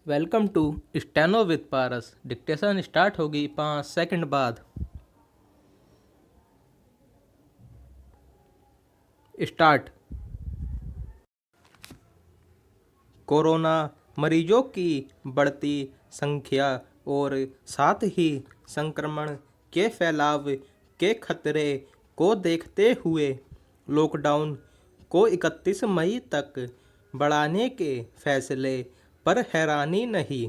Welcome to steno with Paras. Dictation start होगी 5 second बाद। Start. Corona मरीजों की बढ़ती संख्या और साथ ही संक्रमण के फैलाव के खतरे को देखते हुए लॉकडाउन को 31 मई तक बढ़ाने के फैसले पर हैरानी नहीं,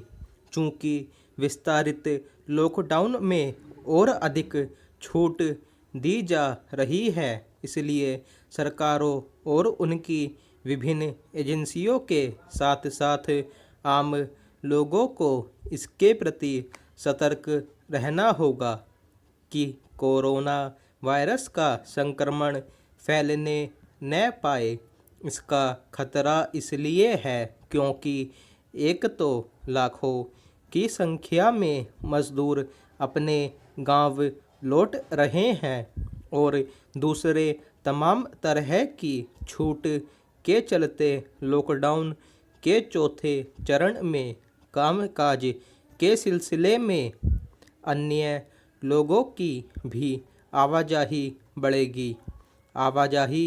चूँकि विस्तारित लॉकडाउन में और अधिक छूट दी जा रही है। इसलिए सरकारों और उनकी विभिन्न एजेंसियों के साथ साथ आम लोगों को इसके प्रति सतर्क रहना होगा कि कोरोना वायरस का संक्रमण फैलने न पाए। इसका खतरा इसलिए है क्योंकि एक तो लाखों की संख्या में मजदूर अपने गांव लौट रहे हैं और दूसरे तमाम तरह की छूट के चलते लॉकडाउन के चौथे चरण में कामकाज के सिलसिले में अन्य लोगों की भी आवाजाही बढ़ेगी। आवाजाही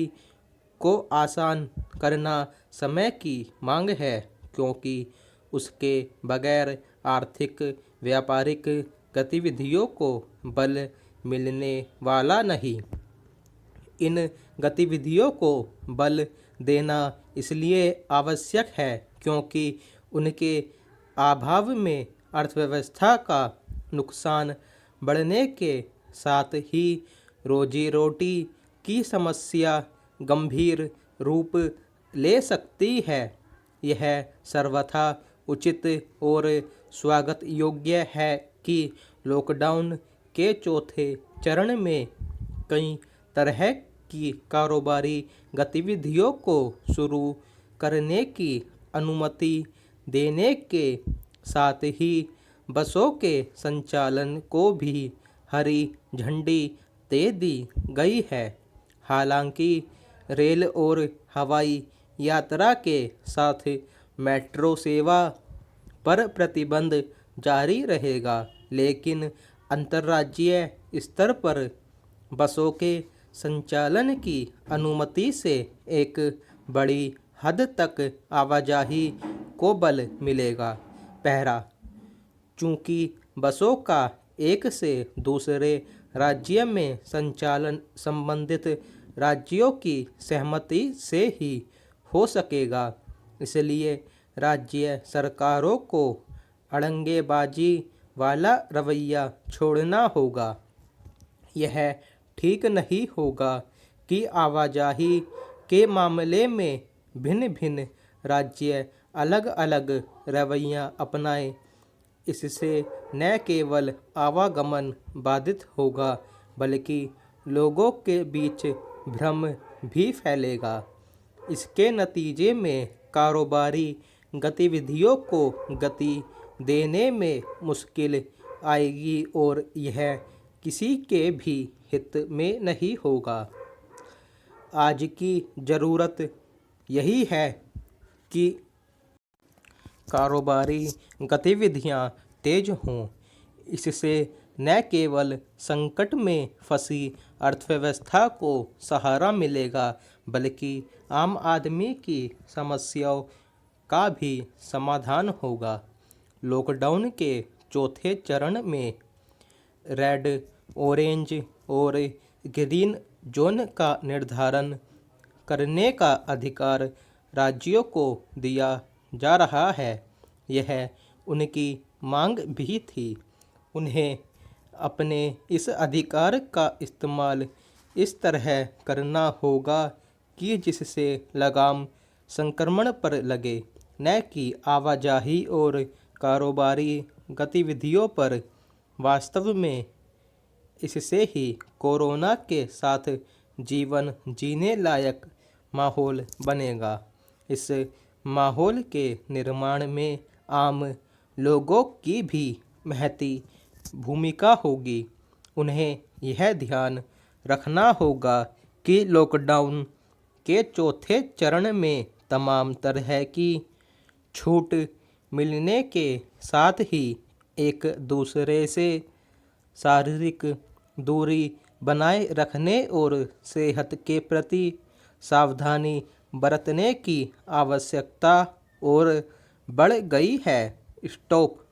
को आसान करना समय की मांग है, क्योंकि उसके बगैर आर्थिक व्यापारिक गतिविधियों को बल मिलने वाला नहीं। इन गतिविधियों को बल देना इसलिए आवश्यक है क्योंकि उनके अभाव में अर्थव्यवस्था का नुकसान बढ़ने के साथ ही रोजी रोटी की समस्या गंभीर रूप ले सकती है। यह सर्वथा उचित और स्वागत योग्य है कि लॉकडाउन के चौथे चरण में कई तरह की कारोबारी गतिविधियों को शुरू करने की अनुमति देने के साथ ही बसों के संचालन को भी हरी झंडी दे दी गई है। हालांकि रेल और हवाई यात्रा के साथ मेट्रो सेवा पर प्रतिबंध जारी रहेगा, लेकिन अंतर्राज्यीय स्तर पर बसों के संचालन की अनुमति से एक बड़ी हद तक आवाजाही को बल मिलेगा। पहला, चूँकि बसों का एक से दूसरे राज्य में संचालन संबंधित राज्यों की सहमति से ही हो सकेगा, इसलिए राज्य सरकारों को अड़ंगेबाजी वाला रवैया छोड़ना होगा। यह ठीक नहीं होगा कि आवाजाही के मामले में भिन्न भिन्न राज्य अलग अलग रवैया अपनाएं। इससे न केवल आवागमन बाधित होगा, बल्कि लोगों के बीच भ्रम भी फैलेगा। इसके नतीजे में कारोबारी गतिविधियों को गति देने में मुश्किल आएगी और यह किसी के भी हित में नहीं होगा। आज की ज़रूरत यही है कि कारोबारी गतिविधियां तेज हों। इससे न केवल संकट में फंसी अर्थव्यवस्था को सहारा मिलेगा, बल्कि आम आदमी की समस्याओं का भी समाधान होगा। लॉकडाउन के चौथे चरण में रेड, ऑरेंज और ग्रीन जोन का निर्धारण करने का अधिकार राज्यों को दिया जा रहा है। यह उनकी मांग भी थी। उन्हें अपने इस अधिकार का इस्तेमाल इस तरह करना होगा कि जिससे लगाम संक्रमण पर लगे, न कि आवाजाही और कारोबारी गतिविधियों पर। वास्तव में इससे ही कोरोना के साथ जीवन जीने लायक माहौल बनेगा। इस माहौल के निर्माण में आम लोगों की भी महती भूमिका होगी। उन्हें यह ध्यान रखना होगा कि लॉकडाउन के चौथे चरण में तमाम तरह की छूट मिलने के साथ ही एक दूसरे से शारीरिक दूरी बनाए रखने और सेहत के प्रति सावधानी बरतने की आवश्यकता और बढ़ गई है। स्टॉप।